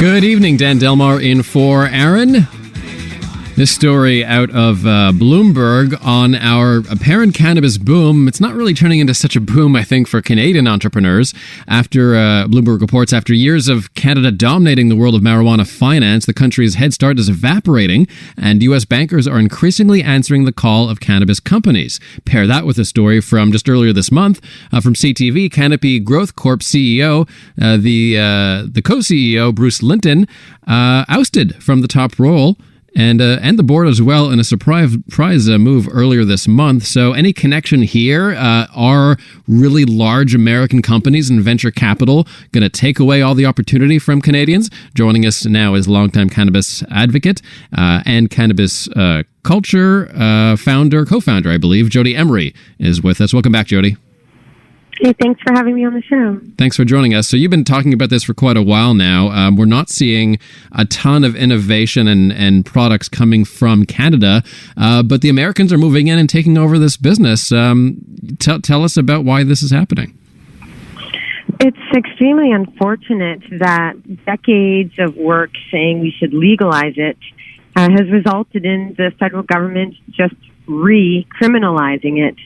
Good evening, Dan Delmar in for Aaron. This story out of Bloomberg on our apparent cannabis boom. It's not really turning into such a boom, I think, for Canadian entrepreneurs. After Bloomberg reports, after years of Canada dominating the world of marijuana finance, the country's head start is evaporating, and U.S. bankers are increasingly answering the call of cannabis companies. Pair that with a story from just earlier this month from CTV, Canopy Growth Corp CEO, the co-CEO, Bruce Linton, ousted from the top role. And the board as well in a surprise move earlier this month. So any connection here? Are really large American companies and venture capital going to take away all the opportunity from Canadians? Joining us now is longtime cannabis advocate and cannabis culture co-founder, I believe, Jodie Emery is with us. Welcome back, Jodie. Hey, thanks for having me on the show. Thanks for joining us. So you've been talking about this for quite a while now. We're not seeing a ton of innovation and products coming from Canada, but the Americans are moving in and taking over this business. Tell us about why this is happening. It's extremely unfortunate that decades of work saying we should legalize it has resulted in the federal government just re-criminalizing it.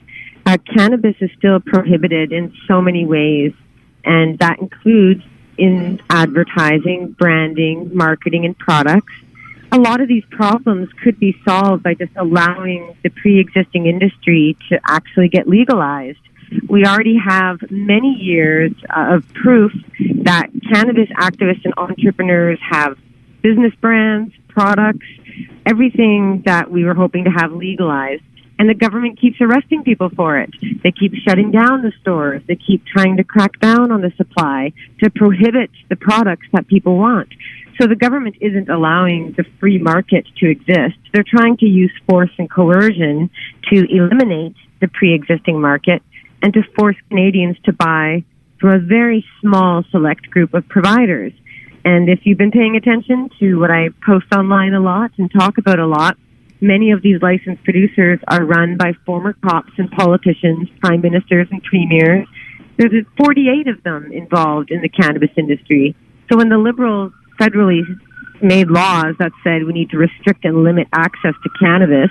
Cannabis is still prohibited in so many ways, and that includes in advertising, branding, marketing, and products. A lot of these problems could be solved by just allowing the pre-existing industry to actually get legalized. We already have many years of proof that cannabis activists and entrepreneurs have business brands, products, everything that we were hoping to have legalized. And the government keeps arresting people for it. They keep shutting down the stores. They keep trying to crack down on the supply to prohibit the products that people want. So the government isn't allowing the free market to exist. They're trying to use force and coercion to eliminate the pre-existing market and to force Canadians to buy from a very small select group of providers. And if you've been paying attention to what I post online a lot and talk about a lot, many of these licensed producers are run by former cops and politicians, prime ministers and premiers. There's 48 of them involved in the cannabis industry. So when the Liberals federally made laws that said we need to restrict and limit access to cannabis,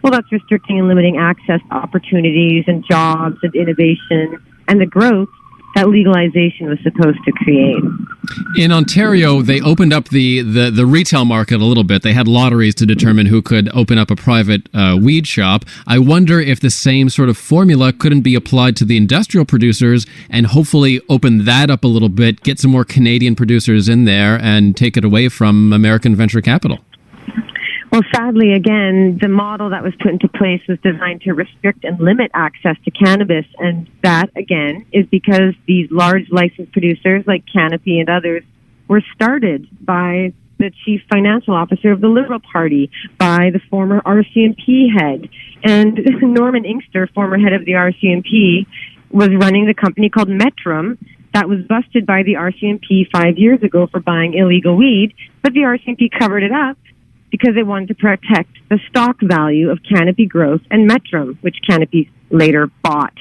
well, that's restricting and limiting access to opportunities and jobs and innovation and the growth that legalization was supposed to create. In Ontario, they opened up the retail market a little bit. They had lotteries to determine who could open up a private weed shop. I wonder if the same sort of formula couldn't be applied to the industrial producers and hopefully open that up a little bit, get some more Canadian producers in there and take it away from American venture capital. Well, sadly, again, the model that was put into place was designed to restrict and limit access to cannabis. And that, again, is because these large licensed producers like Canopy and others were started by the chief financial officer of the Liberal Party, by the former RCMP head. And Norman Inkster, former head of the RCMP, was running the company called Metrum that was busted by the RCMP 5 years ago for buying illegal weed. But the RCMP covered it up because they wanted to protect the stock value of Canopy Growth and Metrum, which Canopy later bought.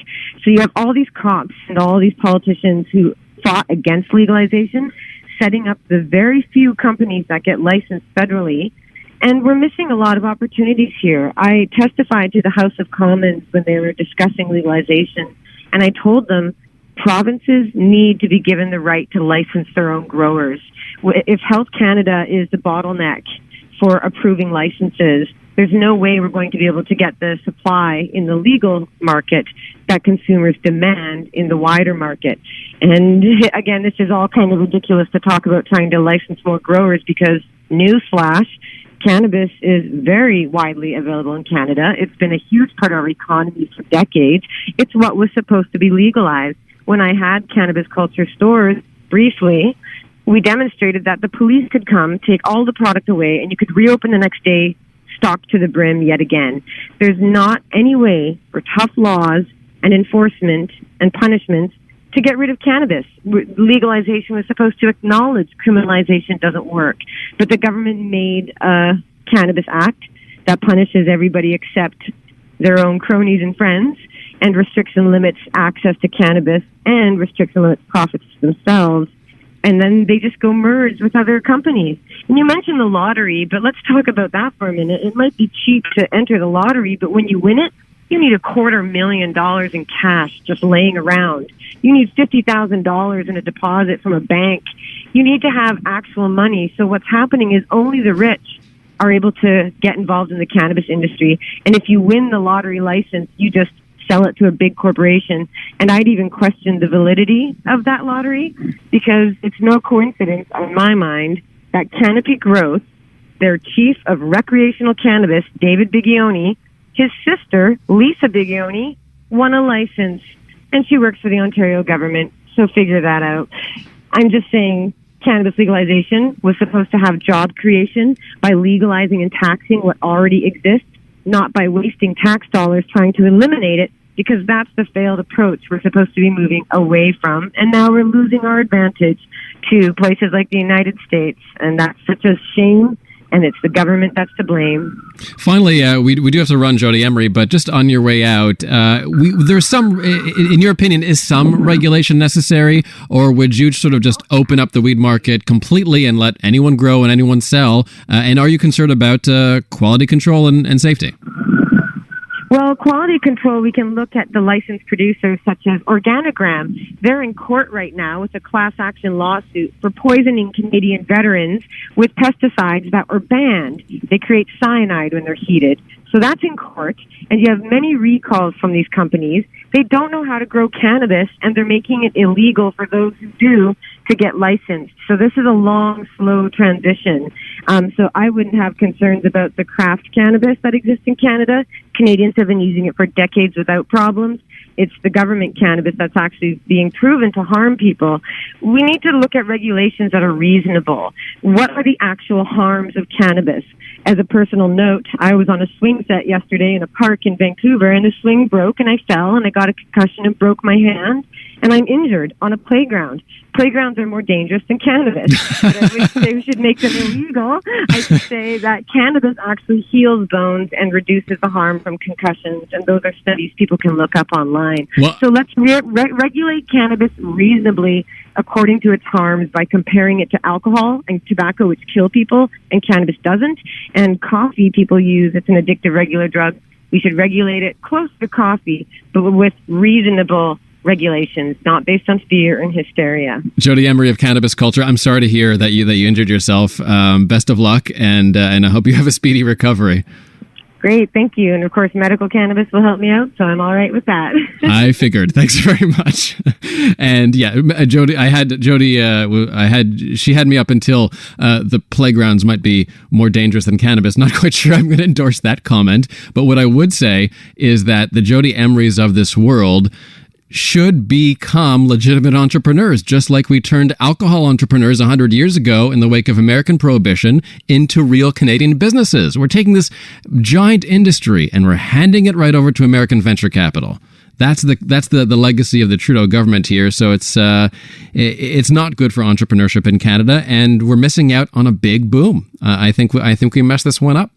So you have all these cops and all these politicians who fought against legalization, setting up the very few companies that get licensed federally. And we're missing a lot of opportunities here. I testified to the House of Commons when they were discussing legalization, and I told them provinces need to be given the right to license their own growers. If Health Canada is the bottleneck for approving licenses, there's no way we're going to be able to get the supply in the legal market that consumers demand in the wider market. And again, this is all kind of ridiculous to talk about trying to license more growers because, newsflash, cannabis is very widely available in Canada. It's been a huge part of our economy for decades. It's what was supposed to be legalized. When I had cannabis culture stores briefly, we demonstrated that the police could come, take all the product away, and you could reopen the next day, stocked to the brim yet again. There's not any way for tough laws and enforcement and punishments to get rid of cannabis. Legalization was supposed to acknowledge criminalization doesn't work. But the government made a cannabis act that punishes everybody except their own cronies and friends and restricts and limits access to cannabis and restricts and limits profits to themselves. and then they just go merge with other companies. And you mentioned the lottery, but let's talk about that for a minute. It might be cheap to enter the lottery, but when you win it, you need $250,000 in cash just laying around. You need $50,000 in a deposit from a bank. You need to have actual money. So what's happening is only the rich are able to get involved in the cannabis industry. And if you win the lottery license, you just sell it to a big corporation. And I'd even question the validity of that lottery, because it's no coincidence in my mind that Canopy Growth, their chief of recreational cannabis, David Bigioni, his sister, Lisa Bigioni, won a license, and she works for the Ontario government, so figure that out. I'm just saying cannabis legalization was supposed to have job creation by legalizing and taxing what already exists, not by wasting tax dollars trying to eliminate it, because that's the failed approach we're supposed to be moving away from. And now we're losing our advantage to places like the United States, and that's such a shame. And it's the government that's to blame. Finally, we do have to run, Jodie Emery, but just on your way out, there's some, in your opinion, is some regulation necessary, or would you sort of just open up the weed market completely and let anyone grow and anyone sell? And are you concerned about quality control and safety? Well, quality control, we can look at the licensed producers such as Organigram. They're in court right now with a class action lawsuit for poisoning Canadian veterans with pesticides that were banned. They create cyanide when they're heated. So that's in court, and you have many recalls from these companies. They don't know how to grow cannabis, and they're making it illegal for those who do to get licensed. So this is a long, slow transition. So I wouldn't have concerns about the craft cannabis that exists in Canada. Canadians have been using it for decades without problems. It's the government cannabis that's actually being proven to harm people. We need to look at regulations that are reasonable. What are the actual harms of cannabis? As a personal note, I was on a swing set yesterday in a park in Vancouver, and the swing broke, and I fell, and I got a concussion and broke my hand, and I'm injured on a playground. Playgrounds are more dangerous than cannabis. But I wish they should make them illegal. I should say that cannabis actually heals bones and reduces the harm from concussions, and those are studies people can look up online. Well, so let's regulate cannabis reasonably according to its harms by comparing it to alcohol and tobacco, which kill people, and cannabis doesn't. And coffee people use, it's an addictive regular drug. We should regulate it close to coffee, but with reasonable regulations, not based on fear and hysteria. Jodie Emery of Cannabis Culture, I'm sorry to hear that you injured yourself. Best of luck, and I hope you have a speedy recovery. Great, thank you. And of course, medical cannabis will help me out, so I'm all right with that. I figured. Thanks very much. And yeah, she had me up until the playgrounds might be more dangerous than cannabis. Not quite sure I'm going to endorse that comment, but what I would say is that the Jodie Emerys of this world should become legitimate entrepreneurs, just like we turned alcohol entrepreneurs 100 years ago in the wake of American Prohibition into real Canadian businesses. We're taking this giant industry and we're handing it right over to American venture capital. That's the legacy of the Trudeau government here. So it's not good for entrepreneurship in Canada, and we're missing out on a big boom. I think we messed this one up.